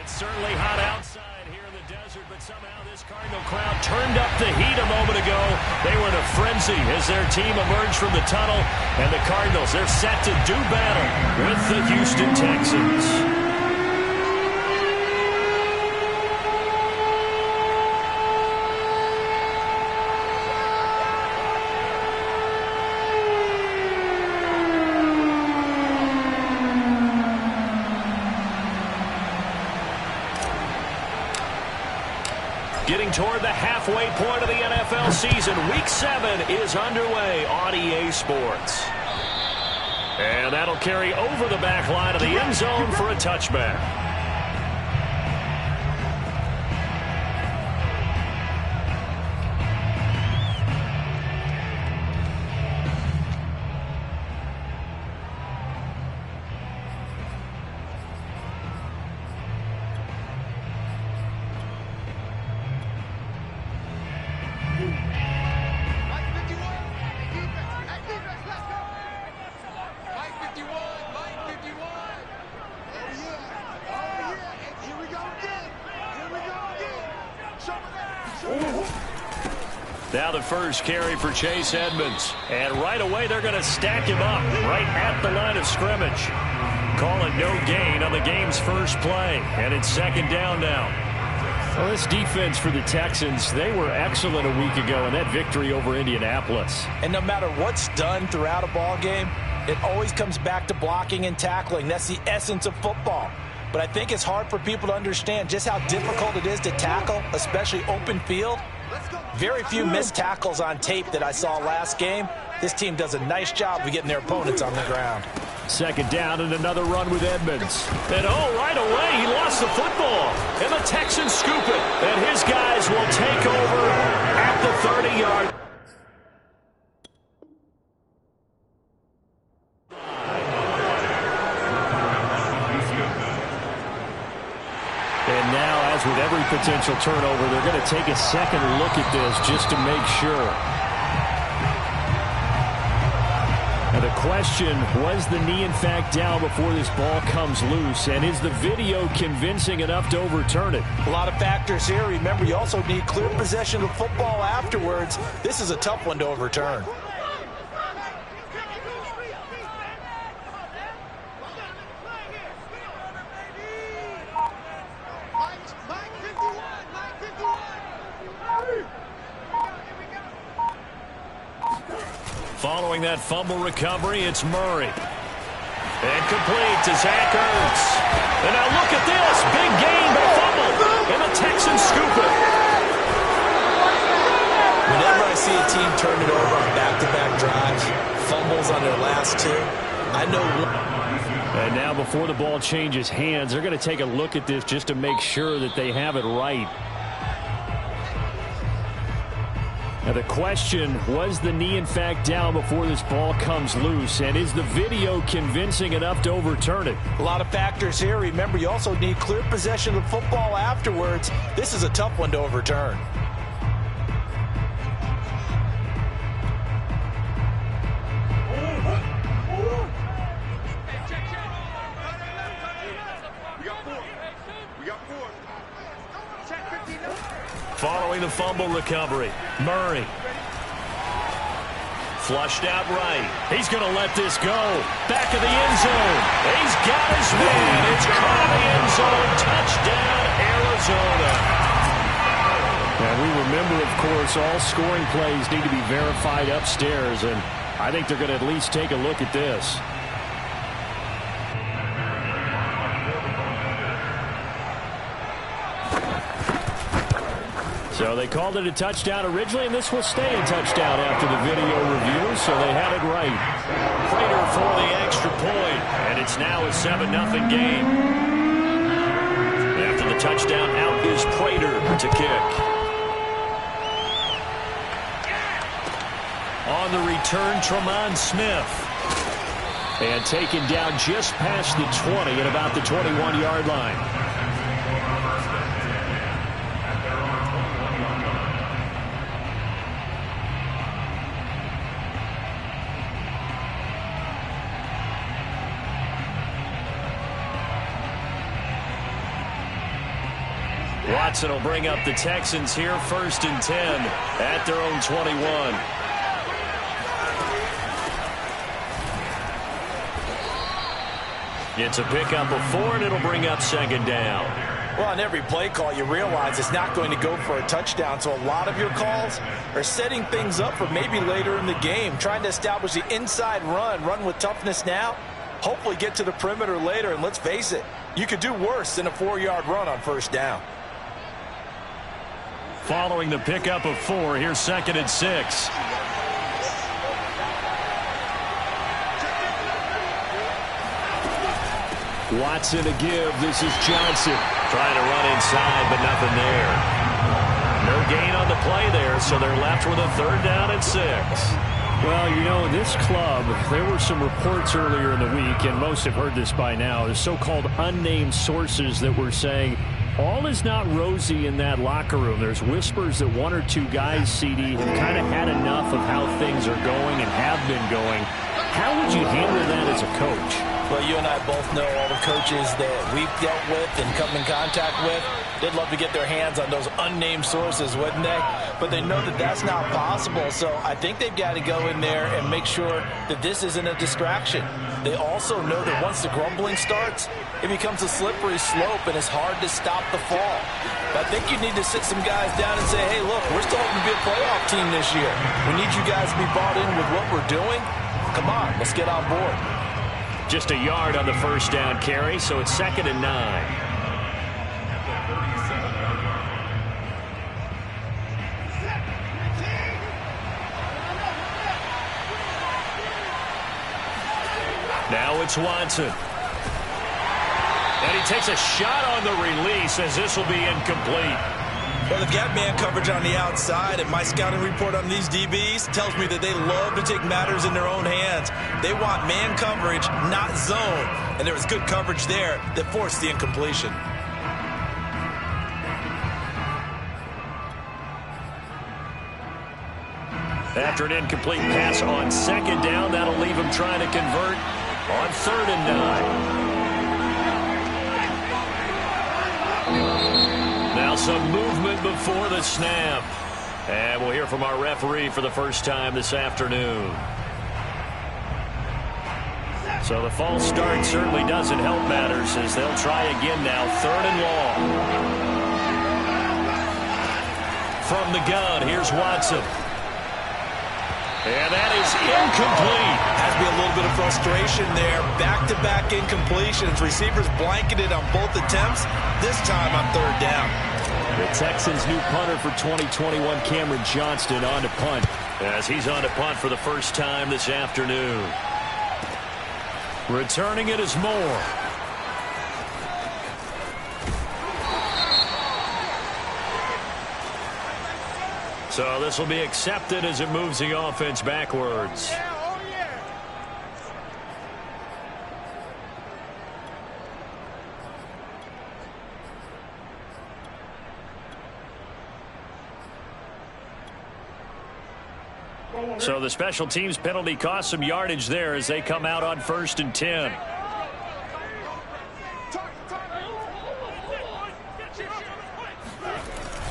It's certainly hot outside here in the desert, but somehow this Cardinal crowd turned up the heat a moment ago. They were in a frenzy as their team emerged from the tunnel, and the Cardinals, they're set to do battle with the Houston Texans. Getting toward the halfway point of the NFL season. Week 7 is underway on EA Sports. And that'll carry over the back line of the end zone for a touchback. Now the first carry for Chase Edmonds. And right away they're going to stack him up right at the line of scrimmage. Call it no gain on the game's first play. And it's second down now. Well, this defense for the Texans, they were excellent a week ago in that victory over Indianapolis. And no matter what's done throughout a ball game, it always comes back to blocking and tackling. That's the essence of football. But I think it's hard for people to understand just how difficult it is to tackle, especially open field. Very few missed tackles on tape that I saw last game. This team does a nice job of getting their opponents on the ground. Second down and another run with Edmonds. And right away he lost the football. And the Texans scoop it. And his guys will take over at the 30-yard. And now, as with every potential turnover, they're going to take a second look at this just to make sure. And the question, was the knee in fact down before this ball comes loose? And is the video convincing enough to overturn it? A lot of factors here. Remember, you also need clear possession of football afterwards. This is a tough one to overturn. Following that fumble recovery, it's Murray. And complete to Zach Ertz. And now look at this. Big gain, but fumble. And the Texans scoop it. Whenever I see a team turn it over on back-to-back drives, fumbles on their last two, I know. And now before the ball changes hands, they're going to take a look at this just to make sure that they have it right. Now the question, was the knee in fact down before this ball comes loose? And is the video convincing enough to overturn it? A lot of factors here. Remember, you also need clear possession of football afterwards. This is a tough one to overturn. Following the fumble recovery, Murray. Flushed out right. He's going to let this go. Back of the end zone. He's got his man. It's caught in the end zone. Touchdown, Arizona. And we remember, of course, all scoring plays need to be verified upstairs, and I think they're going to at least take a look at this. So they called it a touchdown originally, and this will stay a touchdown after the video review, so they had it right. Prater for the extra point, and it's now a 7-0 game. After the touchdown, out is Prater to kick. On the return, Tremont Smith. And taken down just past the 20 at about the 21-yard line. Watson will bring up the Texans here, 1st and 10 at their own 21. It's a pickup of 4, and it'll bring up 2nd down. Well, on every play call, you realize it's not going to go for a touchdown, so a lot of your calls are setting things up for maybe later in the game, trying to establish the inside run with toughness now, hopefully get to the perimeter later, and let's face it, you could do worse than a 4-yard run on 1st down. Following the pickup of 4, here's 2nd and 6. Watson to give. This is Johnson. Trying to run inside, but nothing there. No gain on the play there, so they're left with a 3rd down and 6. Well, you know, in this club, there were some reports earlier in the week, and most have heard this by now, the so-called unnamed sources that were saying all is not rosy in that locker room. There's whispers that 1 or 2 guys, CD, have kind of had enough of how things are going and have been going. How would you handle that as a coach? Well, you and I both know all the coaches that we've dealt with and come in contact with. They'd love to get their hands on those unnamed sources, wouldn't they? But they know that that's not possible, so I think they've got to go in there and make sure that this isn't a distraction. They also know that once the grumbling starts, it becomes a slippery slope, and it's hard to stop the fall. But I think you need to sit some guys down and say, hey, look, we're still hoping to be a playoff team this year. We need you guys to be bought in with what we're doing. Come on, let's get on board. Just a yard on the 1st down carry, so it's 2nd and 9. Now it's Watson. And he takes a shot on the release as this will be incomplete. Well, they've got man coverage on the outside, and my scouting report on these DBs tells me that they love to take matters in their own hands. They want man coverage, not zone. And there was good coverage there that forced the incompletion. After an incomplete pass on 2nd down, that'll leave him trying to convert on 3rd and 9. Now some movement before the snap. And we'll hear from our referee for the first time this afternoon. So the false start certainly doesn't help matters as they'll try again now. 3rd and long. From the gun, here's Watson. And that is incomplete. Has to be a little bit of frustration there. Back-to-back incompletions. Receivers blanketed on both attempts. This time on 3rd down. The Texans' new punter for 2021, Cameron Johnston, on to punt. As he's on to punt for the first time this afternoon. Returning it is Moore. So this will be accepted as it moves the offense backwards. So the special teams penalty cost some yardage there as they come out on 1st and 10.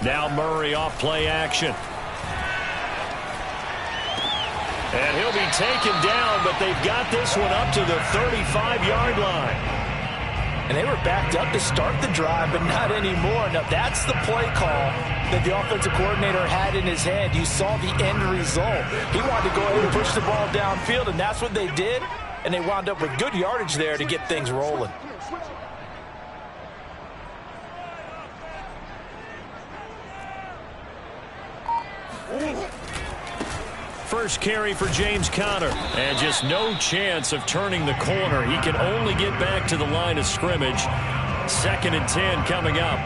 Now Murray off play action. And he'll be taken down, but they've got this one up to the 35-yard line. And they were backed up to start the drive, but not anymore. Now, that's the play call that the offensive coordinator had in his head. You saw the end result. He wanted to go ahead and push the ball downfield, and that's what they did. And they wound up with good yardage there to get things rolling. First carry for James Conner. And just no chance of turning the corner. He can only get back to the line of scrimmage. 2nd and 10 coming up.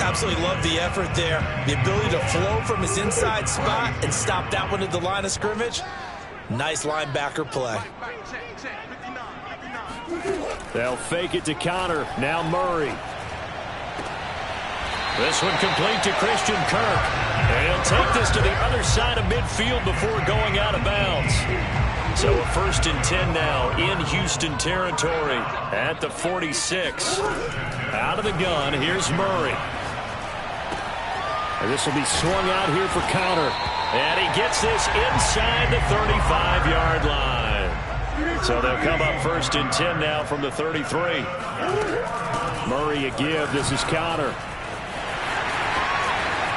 Absolutely love the effort there. The ability to flow from his inside spot and stop that one at the line of scrimmage. Nice linebacker play. They'll fake it to Conner. Now Murray. This one complete to Christian Kirk. And he'll take this to the other side of midfield before going out of bounds. So a 1st and 10 now in Houston territory at the 46. Out of the gun, here's Murray. And this will be swung out here for counter. And he gets this inside the 35-yard line. So they'll come up 1st and 10 now from the 33. Murray a give. This is counter.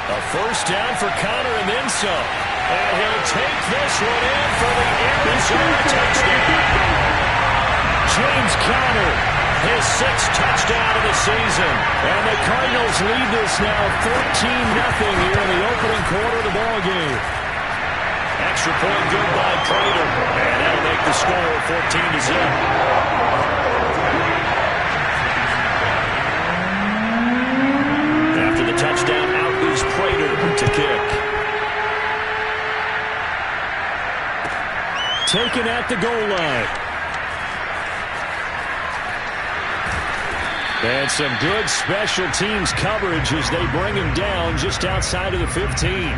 A 1st down for Connor and then some. And he'll take this one in for the Arizona touchdown. James Conner, his 6th touchdown of the season. And the Cardinals lead this now 14-0 here in the opening quarter of the ballgame. Extra point good by Prater. And that'll make the score 14-0. After the touchdown, out is Prater to kick. Taken at the goal line. And some good special teams coverage as they bring him down just outside of the 15.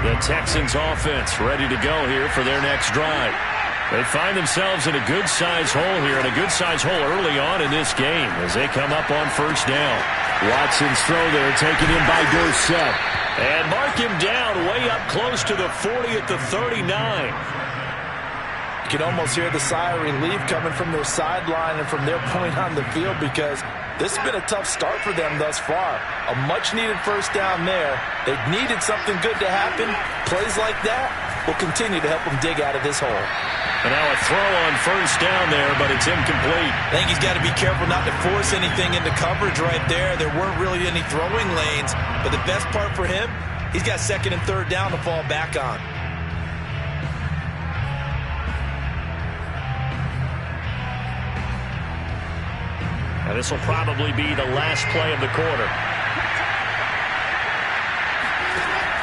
The Texans offense ready to go here for their next drive. They find themselves in a good-sized hole here, and a good-sized hole early on in this game as they come up on 1st down. Watson's throw there taken in by Dorsett. And mark him down way up close to the 40 at the 39. You can almost hear the sigh of relief coming from their sideline and from their point on the field, because this has been a tough start for them thus far. A much-needed 1st down there. They needed something good to happen. Plays like that will continue to help them dig out of this hole. And now a throw on 1st down there, but it's incomplete. I think he's got to be careful not to force anything into coverage right there. There weren't really any throwing lanes, but the best part for him, he's got 2nd and 3rd down to fall back on. Now this will probably be the last play of the quarter.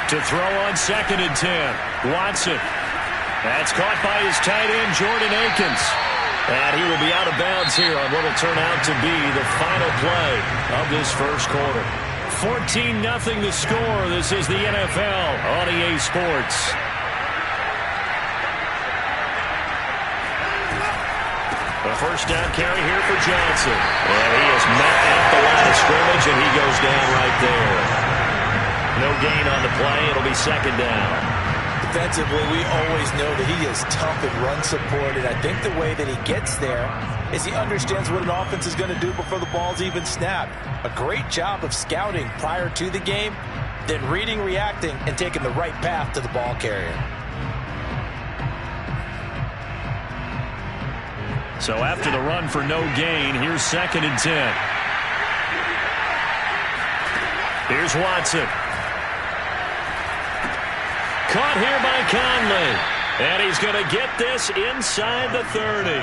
To throw on 2nd and 10. Watson. That's caught by his tight end, Jordan Akins. And he will be out of bounds here on what will turn out to be the final play of this 1st quarter. 14-0 the score. This is the NFL on EA Sports. The 1st down carry here for Johnson. And he is met at the line of scrimmage, and he goes down right there. No gain on the play. It'll be 2nd down. Defensively, we always know that he is tough in run support, and I think the way that he gets there is he understands what an offense is going to do before the ball's even snapped. A great job of scouting prior to the game, then reading, reacting, and taking the right path to the ball carrier. So after the run for no gain, here's 2nd and 10. Here's Watson. Caught here by Conley. And he's going to get this inside the 30.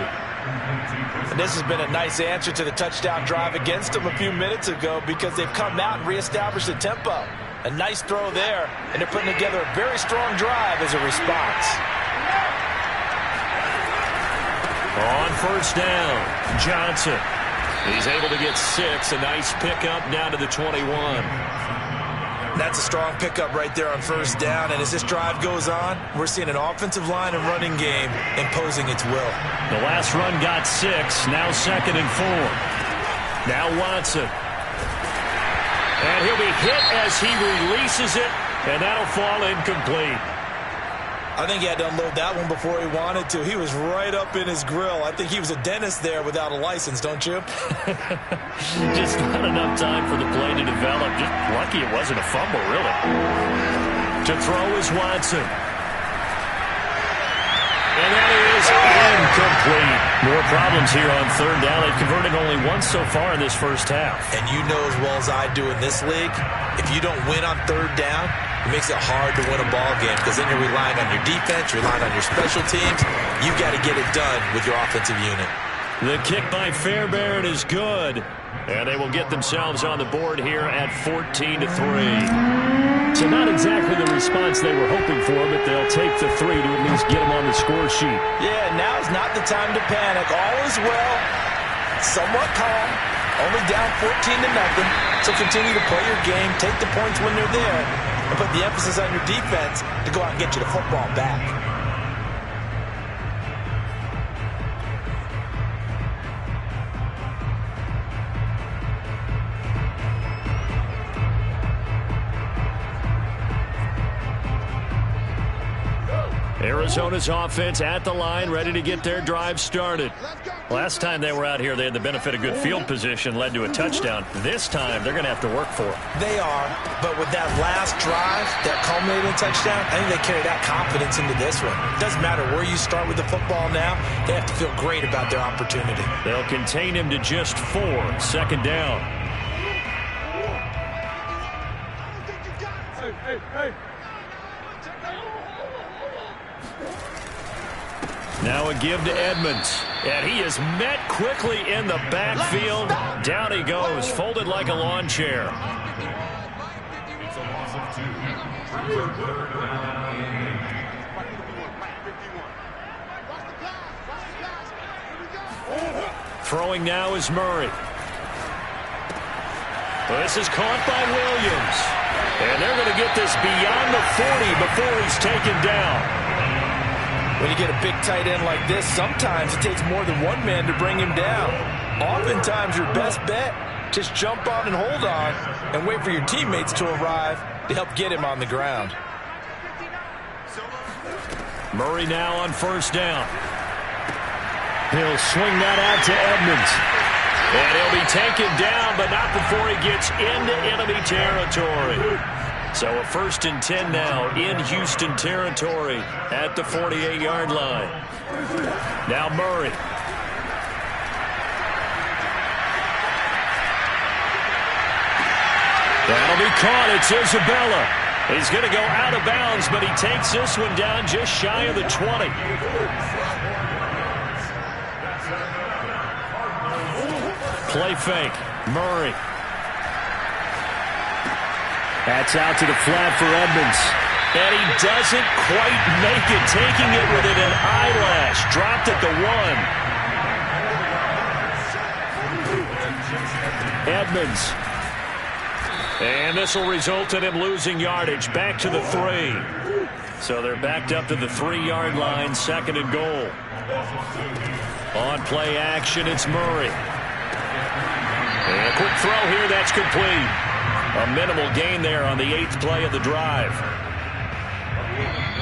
And this has been a nice answer to the touchdown drive against them a few minutes ago, because they've come out and reestablished the tempo. A nice throw there, and they're putting together a very strong drive as a response. On 1st down, Johnson. He's able to get 6. A nice pickup down to the 21. That's a strong pickup right there on 1st down, and as this drive goes on, we're seeing an offensive line and running game imposing its will. The last run got 6, now 2nd and 4. Now Watson. And he'll be hit as he releases it, and that'll fall incomplete. I think he had to unload that one before he wanted to. He was right up in his grill. I think he was a dentist there without a license, don't you? Just not enough time for the play to develop. Just lucky it wasn't a fumble, really. To throw is Watson. And that is incomplete. More problems here on 3rd down. They've converted only once so far in this 1st half. And you know as well as I do in this league, if you don't win on 3rd down, it makes it hard to win a ball game, because then you're relying on your defense, relying on your special teams. You've got to get it done with your offensive unit. The kick by Fairbairn is good, and they will get themselves on the board here at 14-3. So not exactly the response they were hoping for, but they'll take the 3 to at least get them on the score sheet. Yeah, now's not the time to panic. All is well, somewhat calm, only down 14-0. So continue to play your game, take the points when they're there, and put the emphasis on your defense to go out and get you the football back. Arizona's offense at the line, ready to get their drive started. Last time they were out here, they had the benefit of good field position, led to a touchdown. This time, they're going to have to work for it. They are, but with that last drive, that culminating touchdown, I think they carry that confidence into this one. It doesn't matter where you start with the football now. They have to feel great about their opportunity. They'll contain him to just 4, second down. Now a give to Edmonds. And he is met quickly in the backfield. Down he goes, folded like a lawn chair. Throwing now is Murray. This is caught by Williams. And they're going to get this beyond the 40 before he's taken down. When you get a big tight end like this, sometimes it takes more than one man to bring him down. Oftentimes, your best bet, just jump on and hold on and wait for your teammates to arrive to help get him on the ground. Murray now on first down. He'll swing that out to Edmonds. And he'll be taken down, but not before he gets into enemy territory. So a 1st and 10 now in Houston territory at the 48-yard line. Now Murray. That'll be caught. It's Isabella. He's going to go out of bounds, but he takes this one down just shy of the 20. Play fake. Murray. That's out to the flat for Edmonds. And he doesn't quite make it, taking it within an eyelash. Dropped at the 1. Edmonds. And this will result in him losing yardage. Back to the 3. So they're backed up to the 3-yard line, 2nd and goal. On play action, it's Murray. And a quick throw here, that's complete. A minimal gain there on the 8th play of the drive.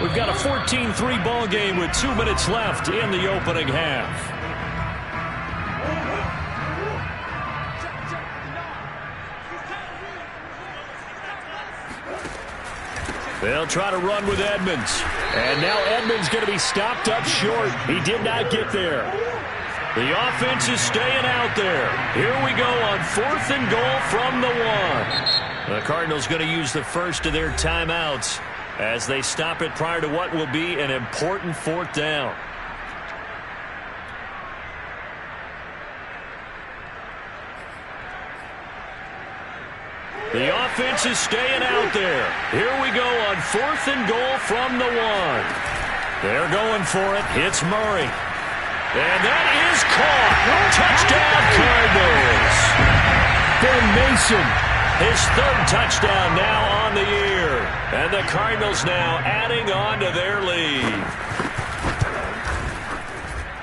We've got a 14-3 ball game with 2 minutes left in the opening half. They'll try to run with Edmonds. And now Edmonds going to be stopped up short. He did not get there. The offense is staying out there. Here we go on 4th and goal from the 1. The Cardinals going to use the first of their timeouts as they stop it prior to what will be an important 4th down. The offense is staying out there. Here we go on 4th and goal from the 1. They're going for it. It's Murray. And that is caught. Touchdown, Cardinals. Ben Mason, his 3rd touchdown now on the year. And the Cardinals now adding on to their lead.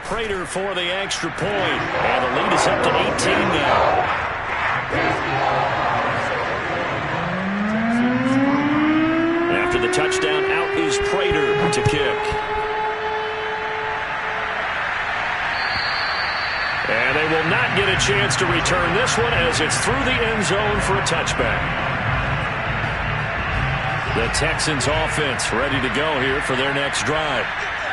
Prater for the extra point. And the lead is up to 18 now. After the touchdown, out is Prater to kick. And they will not get a chance to return this one as it's through the end zone for a touchback. The Texans offense ready to go here for their next drive.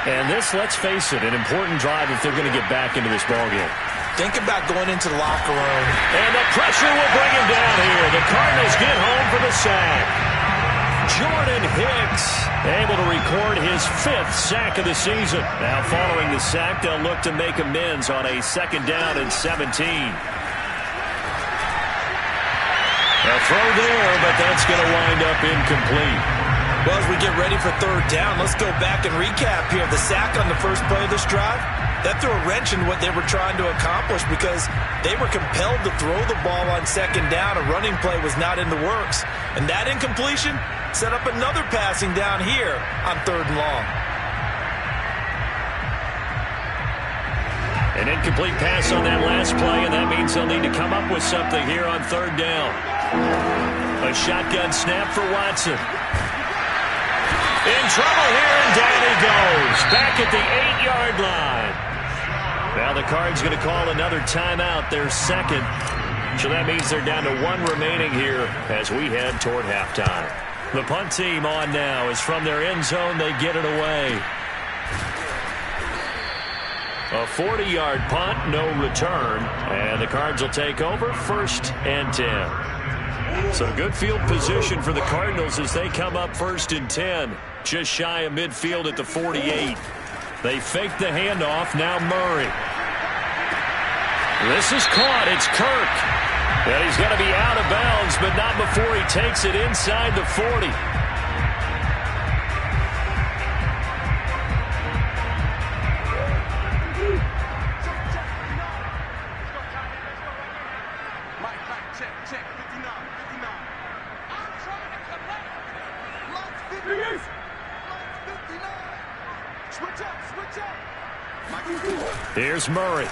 And this, let's face it, an important drive if they're going to get back into this ballgame. Think about going into the locker room. And the pressure will bring him down here. The Cardinals get home for the sack. Jordan Hicks able to record his 5th sack of the season. Now following the sack, they'll look to make amends on a 2nd down and 17. A throw there, but that's going to wind up incomplete. Well, as we get ready for 3rd down, let's go back and recap here. The sack on the first play of this drive, that threw a wrench in what they were trying to accomplish because they were compelled to throw the ball on 2nd down. A running play was not in the works. And that incompletion set up another passing down here on 3rd and long. An incomplete pass on that last play, and that means they'll need to come up with something here on 3rd down. A shotgun snap for Watson. In trouble here, and down he goes. Back at the 8-yard line. Now the Cards going to call another timeout, their second. So that means they're down to 1 remaining here as we head toward halftime. The punt team on now is from their end zone. They get it away. A 40-yard punt, no return. And the Cards will take over 1st and 10. So good field position for the Cardinals as they come up 1st and 10. Just shy of midfield at the 48. They fake the handoff. Now Murray. This is caught. It's Kirk. And he's going to be out of bounds, but not before he takes it inside the 40. Here's Murray.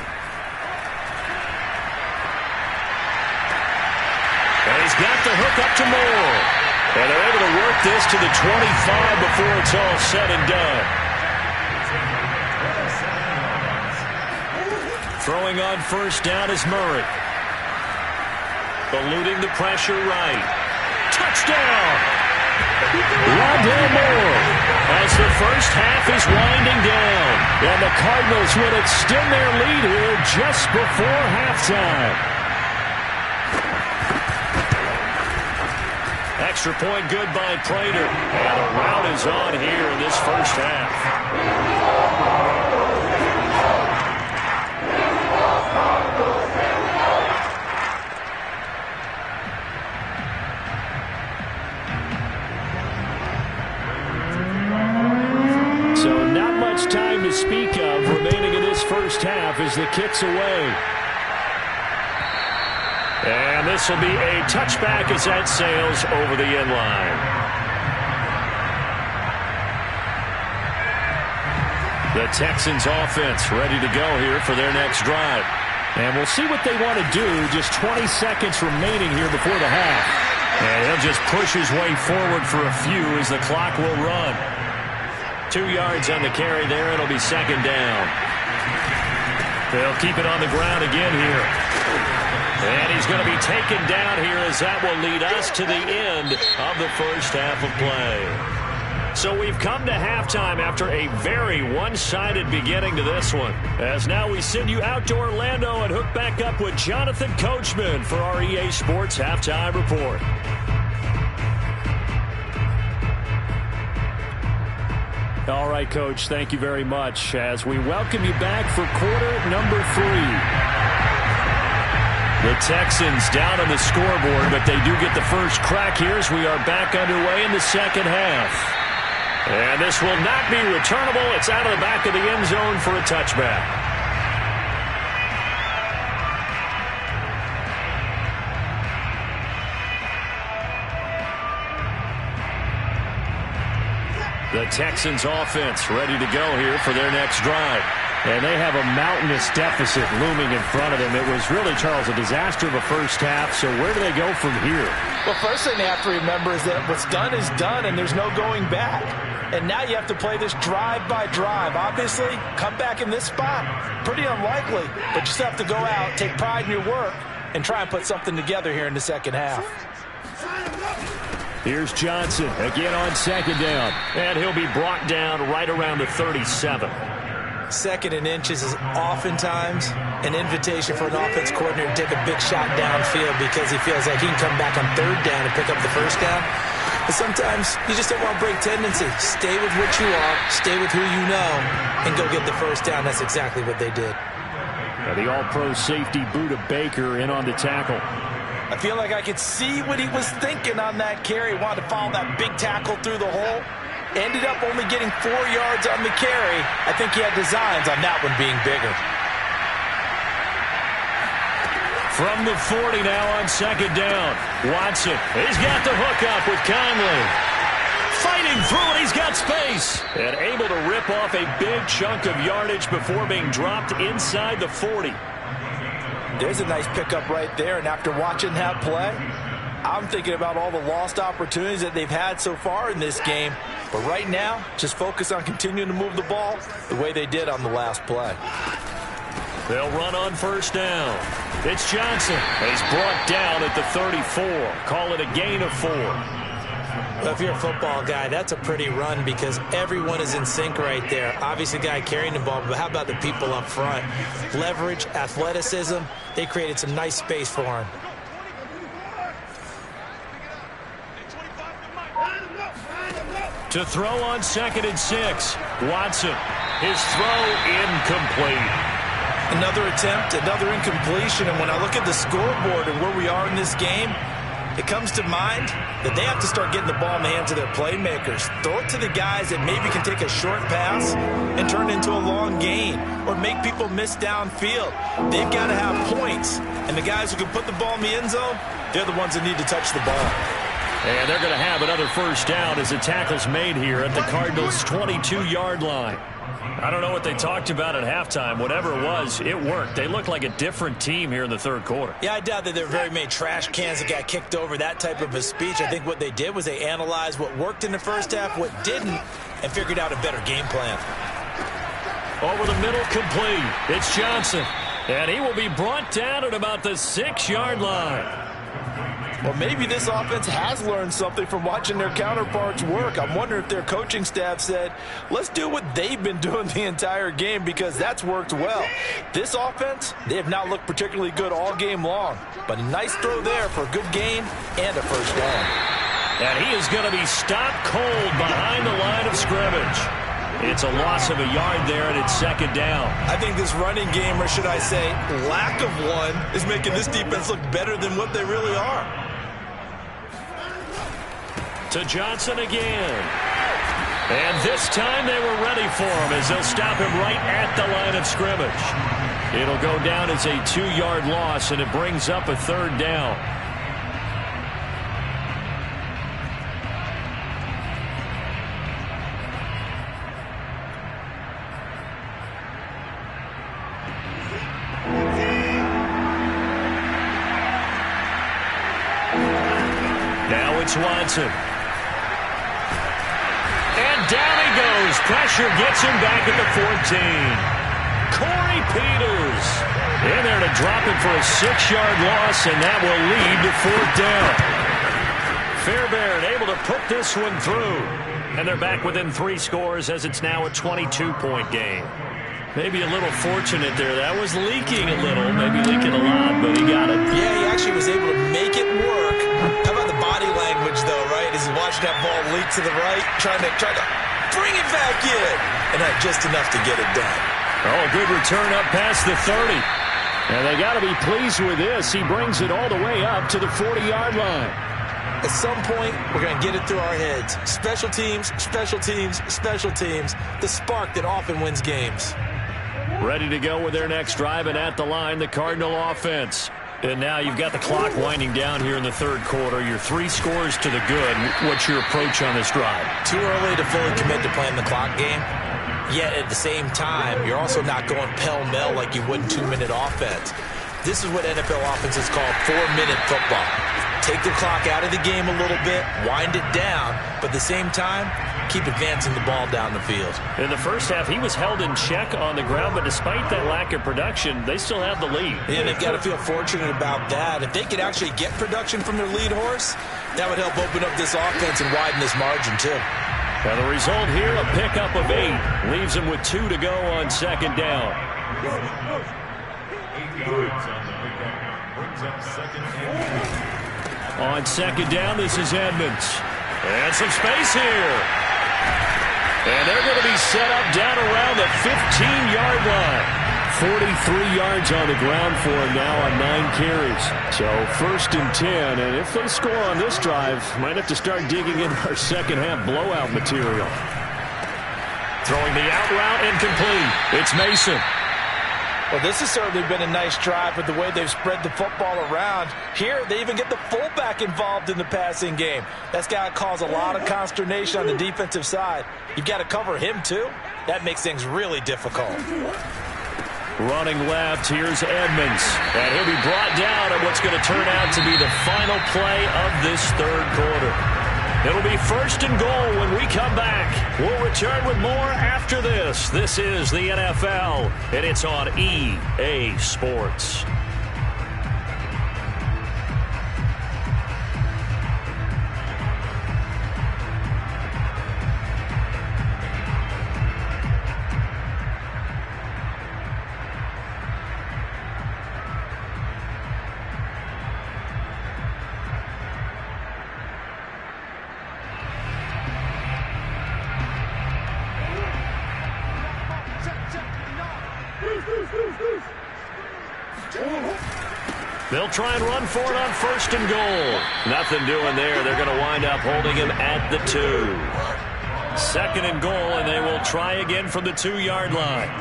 And he's got the hook up to Moore. And they're able to work this to the 25 before it's all said and done. Throwing on 1st down is Murray. Eluding the pressure right. Touchdown! Rondell Moore as the first half is winding down. And the Cardinals would extend their lead here just before halftime. Extra point good by Prater. And the rout is on here in this first half. Time to speak of remaining in this first half as the kick's away. And this will be a touchback as that sails over the end line. The Texans offense ready to go here for their next drive. And we'll see what they want to do. Just 20 seconds remaining here before the half. And he'll just push his way forward for a few as the clock will run. 2 yards on the carry there. It'll be 2nd down. They'll keep it on the ground again here. And he's going to be taken down here as that will lead us to the end of the first half of play. So we've come to halftime after a very one-sided beginning to this one. As now we send you out to Orlando and hook back up with Jonathan Coachman for our EA Sports Halftime Report. All right, Coach, thank you very much as we welcome you back for quarter number 3. The Texans down on the scoreboard, but they do get the first crack here as we are back underway in the second half. And this will not be returnable. It's out of the back of the end zone for a touchback. The Texans offense ready to go here for their next drive. And they have a mountainous deficit looming in front of them. It was really, Charles, a disaster of a first half. So where do they go from here? Well, first thing they have to remember is that what's done is done, and there's no going back. And now you have to play this drive by drive. Obviously, come back in this spot, pretty unlikely. But you still have to go out, take pride in your work, and try and put something together here in the second half. Here's Johnson again on 2nd down. And he'll be brought down right around the 37. 2nd and inches is oftentimes an invitation for an offense coordinator to take a big shot downfield because he feels like he can come back on 3rd down and pick up the 1st down. But sometimes you just don't want to break tendency. Stay with what you are, stay with who you know, and go get the 1st down. That's exactly what they did. And the all-pro safety Buda Baker in on the tackle. I feel like I could see what he was thinking on that carry. Wanted to follow that big tackle through the hole. Ended up only getting 4 yards on the carry. I think he had designs on that one being bigger. From the 40 now on 2nd down. Watson, he's got the hook up with Conley. Fighting through it, he's got space. And able to rip off a big chunk of yardage before being dropped inside the 40. There's a nice pickup right there, and after watching that play, I'm thinking about all the lost opportunities that they've had so far in this game. But right now, just focus on continuing to move the ball the way they did on the last play. They'll run on first down. It's Johnson. He's brought down at the 34. Call it a gain of 4. Well, if you're a football guy, that's a pretty run because everyone is in sync right there. Obviously, guy carrying the ball, but how about the people up front? Leverage, athleticism, they created some nice space for him. To throw on 2nd and 6. Watson. His throw incomplete. Another attempt, another incompletion, and when I look at the scoreboard and where we are in this game, it comes to mind that they have to start getting the ball in the hands of their playmakers. Throw it to the guys that maybe can take a short pass and turn it into a long gain or make people miss downfield. They've got to have points, and the guys who can put the ball in the end zone, they're the ones that need to touch the ball. And they're going to have another first down as the tackle's made here at the Cardinals' 22-yard line. I don't know what they talked about at halftime. Whatever it was, it worked. They looked like a different team here in the third quarter. Yeah, I doubt that there were very many trash cans that got kicked over, that type of a speech. I think what they did was they analyzed what worked in the first half, what didn't, and figured out a better game plan. Over the middle, complete. It's Johnson. And he will be brought down at about the 6-yard line. Well, maybe this offense has learned something from watching their counterparts work. I'm wondering if their coaching staff said, let's do what they've been doing the entire game because that's worked well. This offense, they have not looked particularly good all game long. But a nice throw there for a good gain and a first down. And he is going to be stopped cold behind the line of scrimmage. It's a loss of a yard there, and it's 2nd down. I think this running game, or should I say lack of one, is making this defense look better than what they really are. To Johnson again. And this time they were ready for him as they'll stop him right at the line of scrimmage. It'll go down as a 2-yard loss, and it brings up a 3rd down. Now it's Watson. And down he goes. Pressure gets him back at the 14. Corey Peters in there to drop him for a 6-yard loss, and that will lead to 4th down. Fairbairn able to put this one through. And they're back within 3 scores as it's now a 22-point game. Maybe a little fortunate there. That was leaking a little, maybe leaking a lot, but he got it. Yeah, he actually was able to make it work. How about the body language, though, right? As he's watching that ball leak to the right, trying to bring it back in. And not just enough to get it done. Oh, good return up past the 30. And they got to be pleased with this. He brings it all the way up to the 40-yard line. At some point, we're going to get it through our heads. Special teams, special teams, special teams. The spark that often wins games. Ready to go with their next drive, and at the line, the Cardinal offense. And now you've got the clock winding down here in the third quarter. You're 3 scores to the good. What's your approach on this drive? Too early to fully commit to playing the clock game. Yet at the same time, you're also not going pell-mell like you would in 2-minute offense. This is what NFL offenses call 4-minute football. Take the clock out of the game a little bit, wind it down, but at the same time, keep advancing the ball down the field. In the first half, he was held in check on the ground, but despite that lack of production, they still have the lead. Yeah, they've got to feel fortunate about that. If they could actually get production from their lead horse, that would help open up this offense and widen this margin, too. Now the result here, a pickup of 8. Leaves them with 2 to go on 2nd down. On 2nd down, this is Edmonds. And some space here. And they're going to be set up down around the 15-yard line. 43 yards on the ground for him now on 9 carries. So 1st and 10, and if they score on this drive, might have to start digging in our second half blowout material. Throwing the out route incomplete. It's Mason. Well, this has certainly been a nice drive with the way they've spread the football around. Here, they even get the fullback involved in the passing game. That's got to cause a lot of consternation on the defensive side. You've got to cover him, too. That makes things really difficult. Running left, here's Edmonds. And he'll be brought down at what's going going to turn out to be the final play of this third quarter. It'll be 1st and goal when we come back. We'll return with more after this. This is the NFL, and it's on EA Sports. They'll try and run for it on 1st and goal. Nothing doing there. They're going to wind up holding him at the 2. 2nd and goal, and they will try again from the 2-yard line.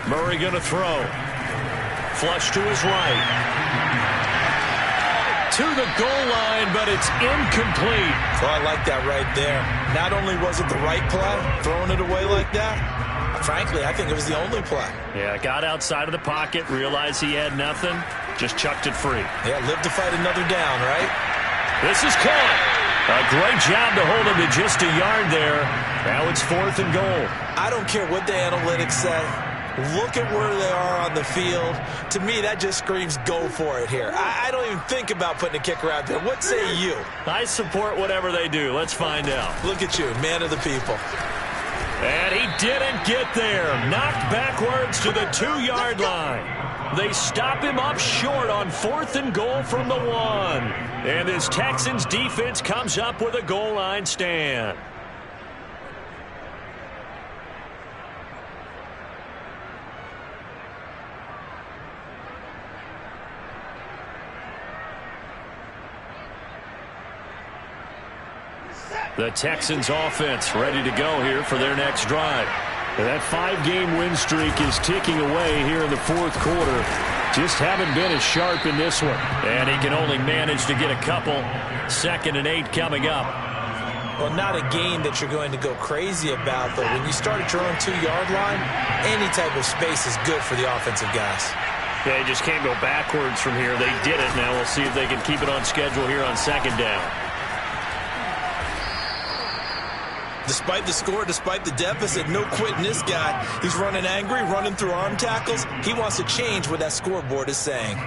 Murray going to throw. Flush to his right. To the goal line, but it's incomplete. Oh, I like that right there. Not only was it the right play, throwing it away like that, frankly, I think it was the only play. Yeah, got outside of the pocket, realized he had nothing, just chucked it free. Yeah, live to fight another down, right? This is caught. A great job to hold him to just a yard there. Now it's 4th and goal. I don't care what the analytics say. Look at where they are on the field. To me, that just screams go for it here. I don't even think about putting a kicker out there. What say you? I support whatever they do. Let's find out. Look at you, man of the people. And he didn't get there. Knocked backwards to the 2-yard line. They stop him up short on 4th and goal from the 1. And this Texans defense comes up with a goal line stand. The Texans offense ready to go here for their next drive. That 5-game win streak is ticking away here in the 4th quarter. Just haven't been as sharp in this one. And he can only manage to get a couple. 2nd and 8 coming up. Well, not a game that you're going to go crazy about, but when you start at your own 2-yard line, any type of space is good for the offensive guys. They just can't go backwards from here. They did it. Now we'll see if they can keep it on schedule here on 2nd down. Despite the score, despite the deficit, no quitting this guy. He's running angry, running through arm tackles. He wants to change what that scoreboard is saying.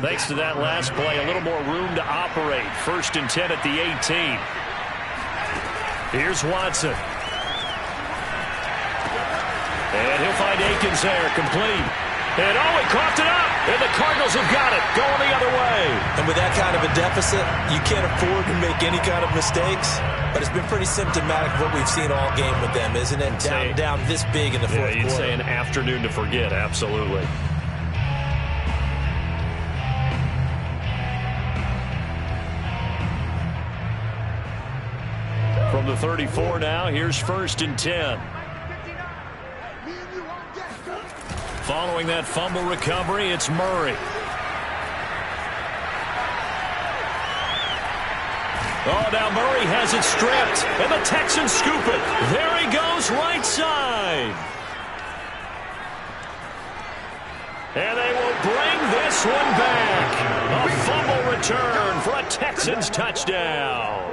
Thanks to that last play, a little more room to operate. 1st and 10 at the 18. Here's Watson. And he'll find Akins there, complete. And he coughed it up. And the Cardinals have got it, going the other way. And with that kind of a deficit, you can't afford to make any kind of mistakes. But it's been pretty symptomatic of what we've seen all game with them, isn't it? Down this big in the 4th quarter. You'd say an afternoon to forget, absolutely. From the 34 now, here's 1st and 10. Following that fumble recovery, it's Murray. Oh, now Murray has it stripped, and the Texans scoop it. There he goes, right side. And they will bring this one back. A fumble return for a Texans touchdown.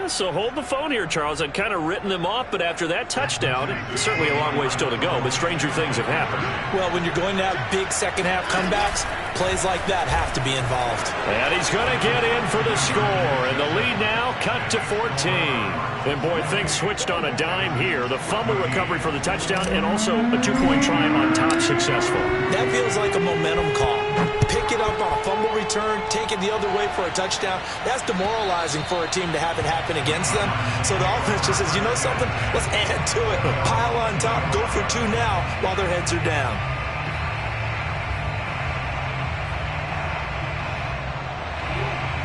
So hold the phone here, Charles. I'd kind of written them off, but after that touchdown, certainly a long way still to go, but stranger things have happened. Well, when you're going to have big second-half comebacks, plays like that have to be involved. And he's going to get in for the score, and the lead now cut to 14. And, boy, things switched on a dime here. The fumble recovery for the touchdown and also a 2-point try on top successful. That feels like a momentum call. Pick it up on a fumble return, take it the other way for a touchdown. That's demoralizing for a team to have it happen against them. So the offense just says, you know something? Let's add to it. Pile on top, go for 2 now while their heads are down.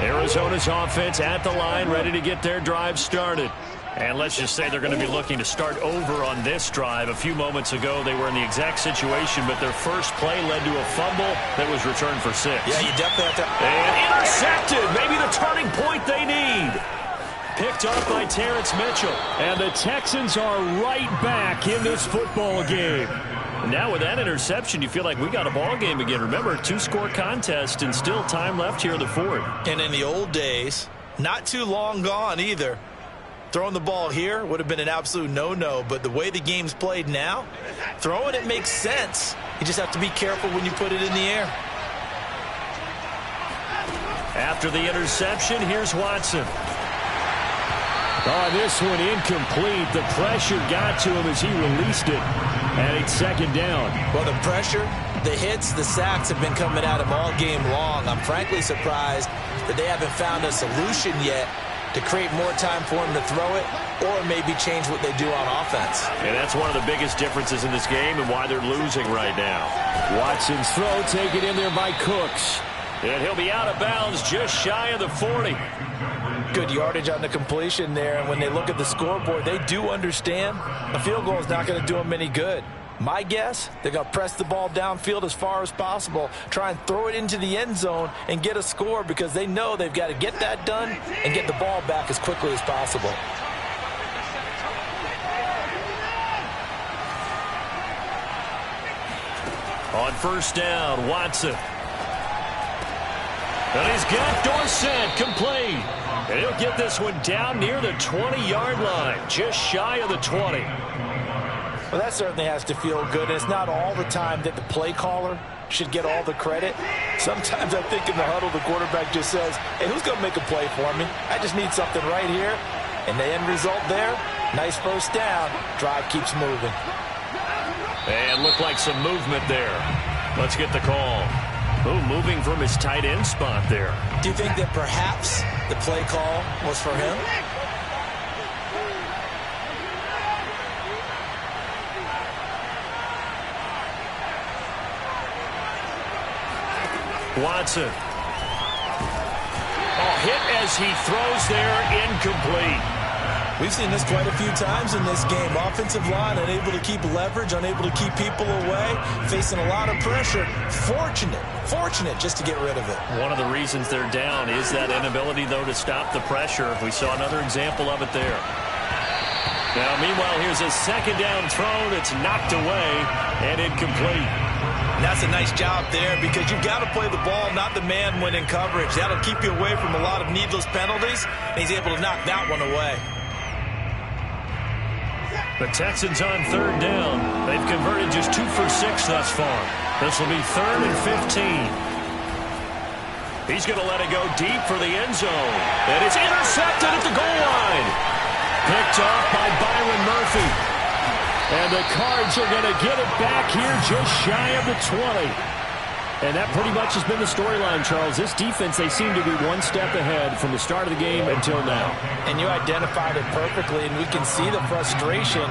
Arizona's offense at the line, ready to get their drive started. And let's just say they're going to be looking to start over on this drive. A few moments ago, they were in the exact situation, but their first play led to a fumble that was returned for 6. Yeah, you definitely have to... And intercepted. Maybe the turning point they need. Picked up by Terrence Mitchell. And the Texans are right back in this football game. Now with that interception, you feel like we got a ball game again. Remember, 2-score contest and still time left here in the fourth. And in the old days, not too long gone either, throwing the ball here would have been an absolute no-no. But the way the game's played now, throwing it makes sense. You just have to be careful when you put it in the air. After the interception, here's Watson. Oh, this one incomplete. The pressure got to him as he released it. And it's second down. Well, the pressure, the hits, the sacks have been coming at him all game long. I'm frankly surprised that they haven't found a solution yet to create more time for him to throw it or maybe change what they do on offense. And that's one of the biggest differences in this game and why they're losing right now. Watson's throw taken in there by Cooks. And he'll be out of bounds just shy of the 40. Good yardage on the completion there. And when they look at the scoreboard, they do understand a field goal is not going to do them any good. My guess, they're going to press the ball downfield as far as possible, try and throw it into the end zone and get a score because they know they've got to get that done and get the ball back as quickly as possible. On first down, Watson. And he's got Dorsett complete. And he'll get this one down near the 20-yard line, just shy of the 20. Well, that certainly has to feel good. And it's not all the time that the play caller should get all the credit. Sometimes I think in the huddle, the quarterback just says, hey, who's going to make a play for me? I just need something right here. And the end result there, nice first down. Drive keeps moving. And looked like some movement there. Let's get the call. Oh, moving from his tight end spot there. Do you think that perhaps the play call was for him? Watson. Oh, hit as he throws there, incomplete. We've seen this quite a few times in this game. Offensive line unable to keep leverage, unable to keep people away, facing a lot of pressure. Fortunate just to get rid of it. One of the reasons they're down is that inability, though, to stop the pressure. We saw another example of it there. Now, meanwhile, here's a second down throw that's knocked away and incomplete. And that's a nice job there because you've got to play the ball, not the man when in coverage. That'll keep you away from a lot of needless penalties, and he's able to knock that one away. The Texans on third down. They've converted just 2 for 6 thus far. This will be 3rd and 15. He's going to let it go deep for the end zone. And it's intercepted at the goal line. Picked off by Byron Murphy. And the Cards are going to get it back here just shy of the 20. And that pretty much has been the storyline, Charles. This defense, they seem to be one step ahead from the start of the game until now. And you identified it perfectly, and we can see the frustration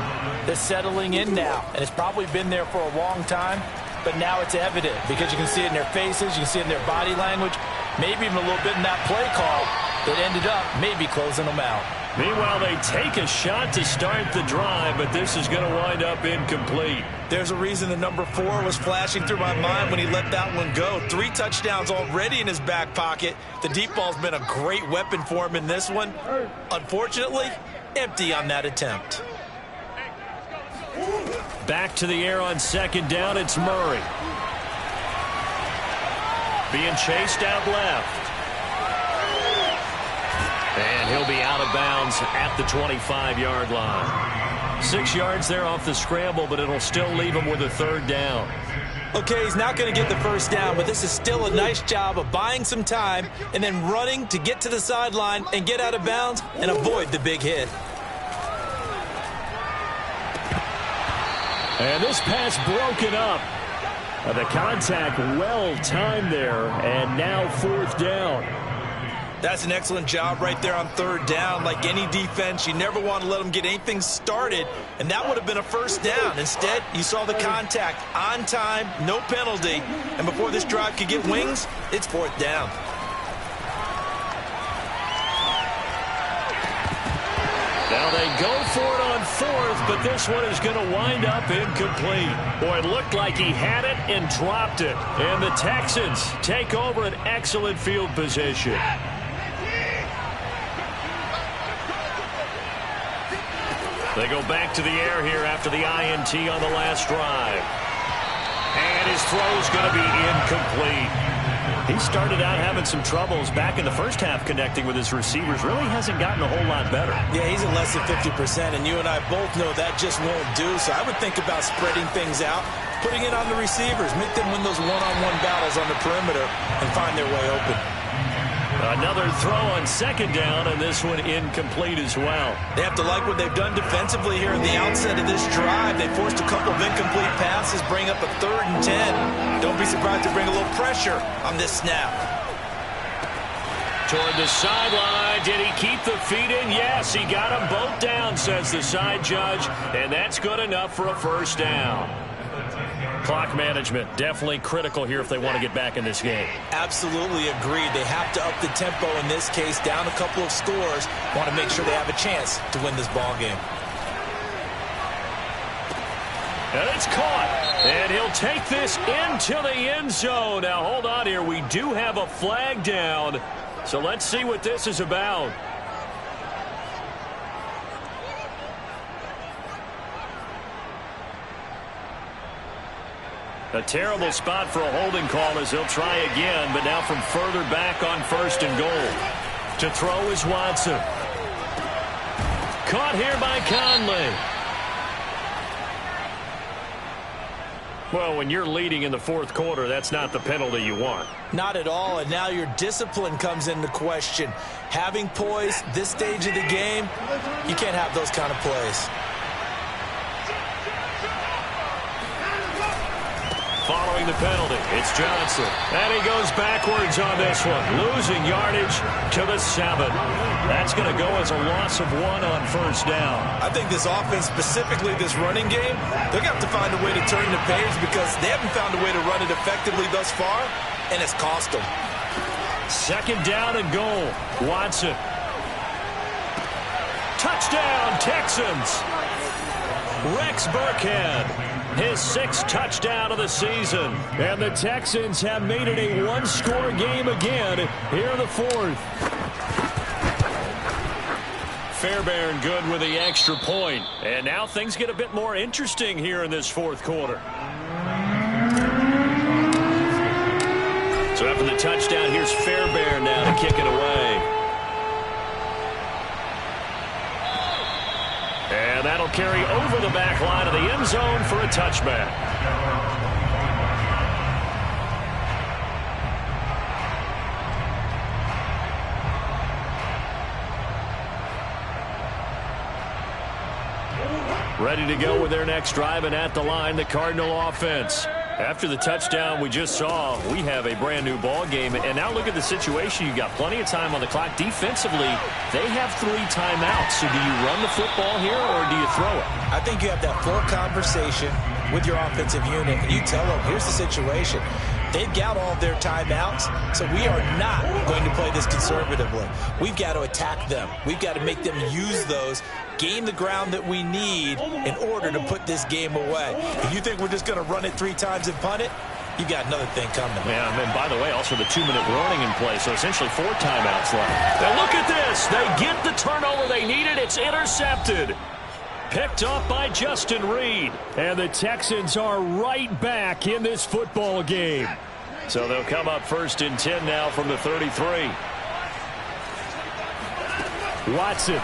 that's settling in now. And it's probably been there for a long time, but now it's evident because you can see it in their faces, you can see it in their body language, maybe even a little bit in that play call that ended up maybe closing them out. Meanwhile, they take a shot to start the drive, but this is going to wind up incomplete. There's a reason the number 4 was flashing through my mind when he let that one go. 3 touchdowns already in his back pocket. The deep ball's been a great weapon for him in this one. Unfortunately, empty on that attempt. Back to the air on second down, it's Murray. Being chased out left. And he'll be out of bounds at the 25-yard line. 6 yards there off the scramble, but it'll still leave him with a 3rd down. Okay, he's not going to get the first down, but this is still a nice job of buying some time and then running to get to the sideline and get out of bounds and avoid the big hit. And this pass broken up. The contact well timed there, and now 4th down. That's an excellent job right there on 3rd down. Like any defense, you never want to let them get anything started, and that would have been a first down. Instead, you saw the contact on time, no penalty, and before this drive could get wings, it's 4th down. Now they go for it on 4th, but this one is going to wind up incomplete. Boy, it looked like he had it and dropped it. And the Texans take over an excellent field position. They go back to the air here after the INT on the last drive. his throw's going to be incomplete. He started out having some troubles back in the first half connecting with his receivers. Really hasn't gotten a whole lot better. Yeah, he's at less than 50%, and you and I both know that just won't do. So I would think about spreading things out, putting it on the receivers, make them win those one-on-one battles on the perimeter and find their way open. Another throw on second down, and this one incomplete as well. They have to like what they've done defensively here in the outset of this drive. They forced a couple of incomplete passes, bring up a 3rd and 10. Don't be surprised to bring a little pressure on this snap. Toward the sideline. Did he keep the feet in? Yes, he got them both down, says the side judge, and that's good enough for a first down. Clock management, definitely critical here if they want to get back in this game. Absolutely agreed. They have to up the tempo in this case, down a couple of scores. Want to make sure they have a chance to win this ball game. And it's caught. And he'll take this into the end zone. Now, hold on here. We do have a flag down. So let's see what this is about. A terrible spot for a holding call as he'll try again, but now from further back on 1st and goal. To throw is Watson. Caught here by Conley. Well, when you're leading in the 4th quarter, that's not the penalty you want. Not at all, and now your discipline comes into question. Having poise this stage of the game, you can't have those kind of plays. Following the penalty, it's Johnson. And he goes backwards on this one, losing yardage to the 7. That's going to go as a loss of 1 on 1st down. I think this offense, specifically this running game, they're going to have to find a way to turn the page because they haven't found a way to run it effectively thus far, and it's cost them. 2nd down and goal. Watson. Touchdown, Texans. Rex Burkhead. His 6th touchdown of the season. And the Texans have made it a one-score game again here in the 4th. Fairbairn good with the extra point. And now things get a bit more interesting here in this 4th quarter. So after the touchdown, here's Fairbairn now to kick it away. And that'll carry over the back line of the end zone for a touchback. Ready to go with their next drive, and at the line, the Cardinal offense. After the touchdown we just saw, we have a brand-new ball game. And now look at the situation. You've got plenty of time on the clock. Defensively, they have 3 timeouts. So do you run the football here, or do you throw it? I think you have that full conversation with your offensive unit, and you tell them, here's the situation. They've got all their timeouts, so we are not going to play this conservatively. We've got to attack them. We've got to make them use those, gain the ground that we need in order to put this game away. If you think we're just going to run it 3 times and punt it, you got another thing coming. Yeah, and by the way, also the 2-minute warning in play, so essentially 4 timeouts left. Now look at this. They get the turnover they needed. It's intercepted. Picked up by Justin Reed. And the Texans are right back in this football game. So they'll come up 1st and 10 now from the 33. Watson.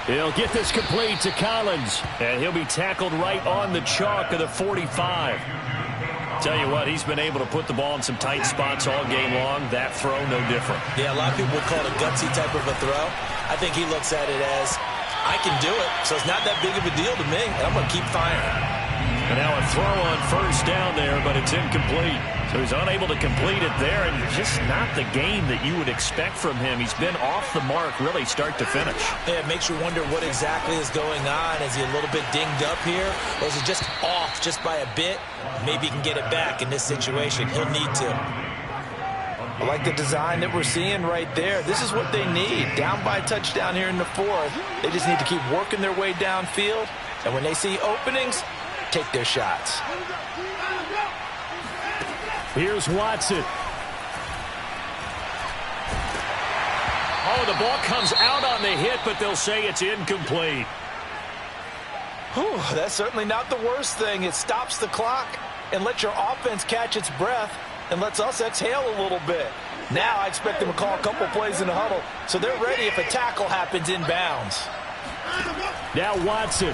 He'll get this complete to Collins. And he'll be tackled right on the chalk of the 45. Tell you what, he's been able to put the ball in some tight spots all game long. That throw, no different. Yeah, a lot of people would call it a gutsy type of a throw. I think he looks at it as, I can do it, so it's not that big of a deal to me, and I'm going to keep firing. And now a throw on 1st down there, but it's incomplete. So he's unable to complete it there, and just not the game that you would expect from him. He's been off the mark really start to finish. Yeah, it makes you wonder what exactly is going on. Is he a little bit dinged up here, or is he just off just by a bit? Maybe he can get it back in this situation. He'll need to. I like the design that we're seeing right there. This is what they need. Down by a touchdown here in the 4th. They just need to keep working their way downfield, and when they see openings, take their shots. Here's Watson. Oh, the ball comes out on the hit, but they'll say it's incomplete. Whew, that's certainly not the worst thing. It stops the clock and lets your offense catch its breath and lets us exhale a little bit. Now I expect them to call a couple plays in the huddle so they're ready if a tackle happens inbounds. Now Watson.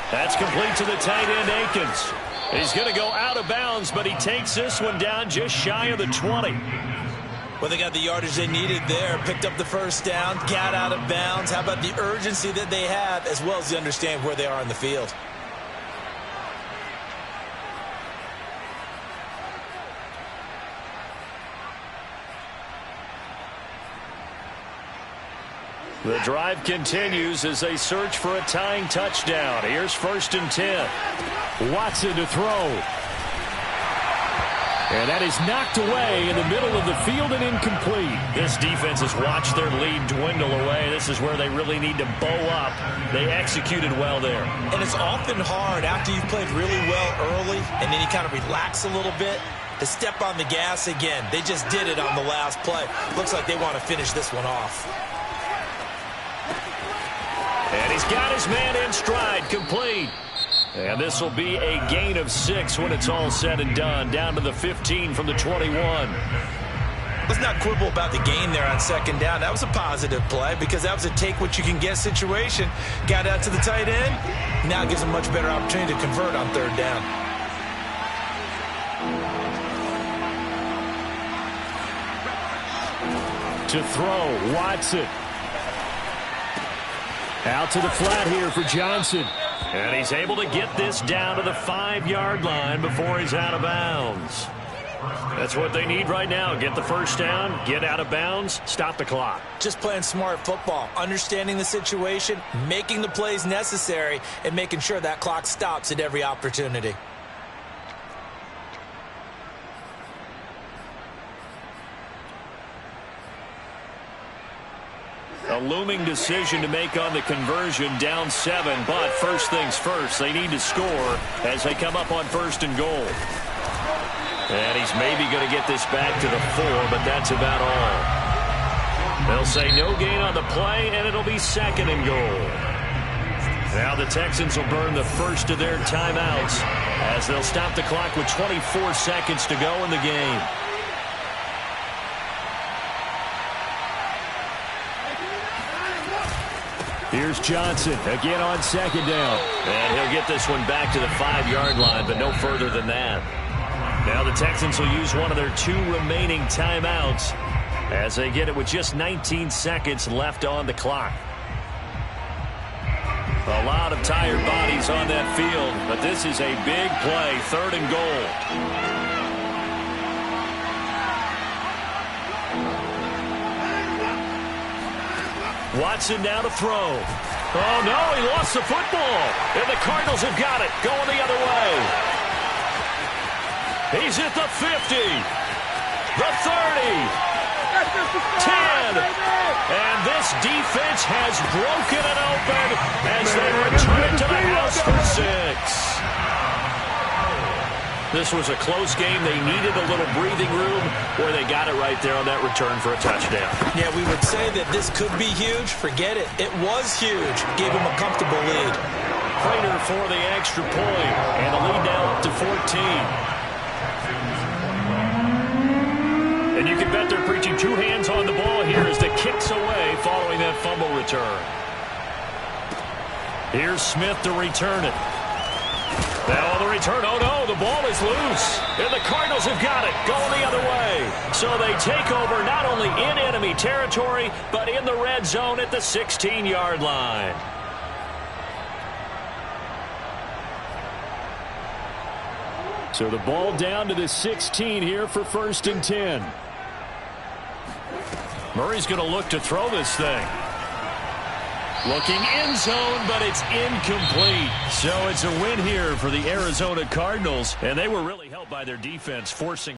That's complete to the tight end, Akins. He's going to go out of bounds, but he takes this one down just shy of the 20. Well, they got the yardage they needed there, picked up the first down, got out of bounds. How about the urgency that they have, as well as the understand where they are in the field? The drive continues as they search for a tying touchdown. Here's 1st and 10. Watson to throw. And that is knocked away in the middle of the field and incomplete. This defense has watched their lead dwindle away. This is where they really need to bow up. They executed well there. And it's often hard after you've played really well early and then you kind of relax a little bit to step on the gas again. They just did it on the last play. Looks like they want to finish this one off. And he's got his man in stride, complete. And this will be a gain of 6 when it's all said and done. Down to the 15 from the 21. Let's not quibble about the gain there on 2nd down. That was a positive play because that was a take-what-you-can-get situation. Got out to the tight end. Now gives them a much better opportunity to convert on 3rd down. To throw, Watson. Out to the flat here for Johnson. And he's able to get this down to the 5-yard line before he's out of bounds. That's what they need right now. Get the first down, get out of bounds, stop the clock. Just playing smart football, understanding the situation, making the plays necessary, and making sure that clock stops at every opportunity. A looming decision to make on the conversion, down 7, but first things first, they need to score as they come up on 1st and goal. And he's maybe going to get this back to the 4, but that's about all. They'll say no gain on the play, and it'll be 2nd and goal. Now the Texans will burn the first of their timeouts as they'll stop the clock with 24 seconds to go in the game. Here's Johnson again on 2nd down. And he'll get this one back to the 5-yard line, but no further than that. Now the Texans will use one of their 2 remaining timeouts as they get it with just 19 seconds left on the clock. A lot of tired bodies on that field, but this is a big play, 3rd and goal. Watson now to throw. Oh, no, he lost the football. And the Cardinals have got it, going the other way. He's at the 50, the 30, 10. And this defense has broken it open as they return it to the house for 6. This was a close game. They needed a little breathing room, or they got it right there on that return for a touchdown. Yeah, we would say that this could be huge. Forget it. It was huge. Gave him a comfortable lead. Prater for the extra point, and the lead now up to 14. And you can bet they're preaching 2 hands on the ball here as the kick's away following that fumble return. Here's Smith to return it. Now on the return, oh no, the ball is loose. And the Cardinals have got it, going the other way. So they take over not only in enemy territory, but in the red zone at the 16-yard line. So the ball down to the 16 here for 1st and 10. Murray's going to look to throw this thing. Looking end zone, but it's incomplete. So it's a win here for the Arizona Cardinals, and they were really helped by their defense, forcing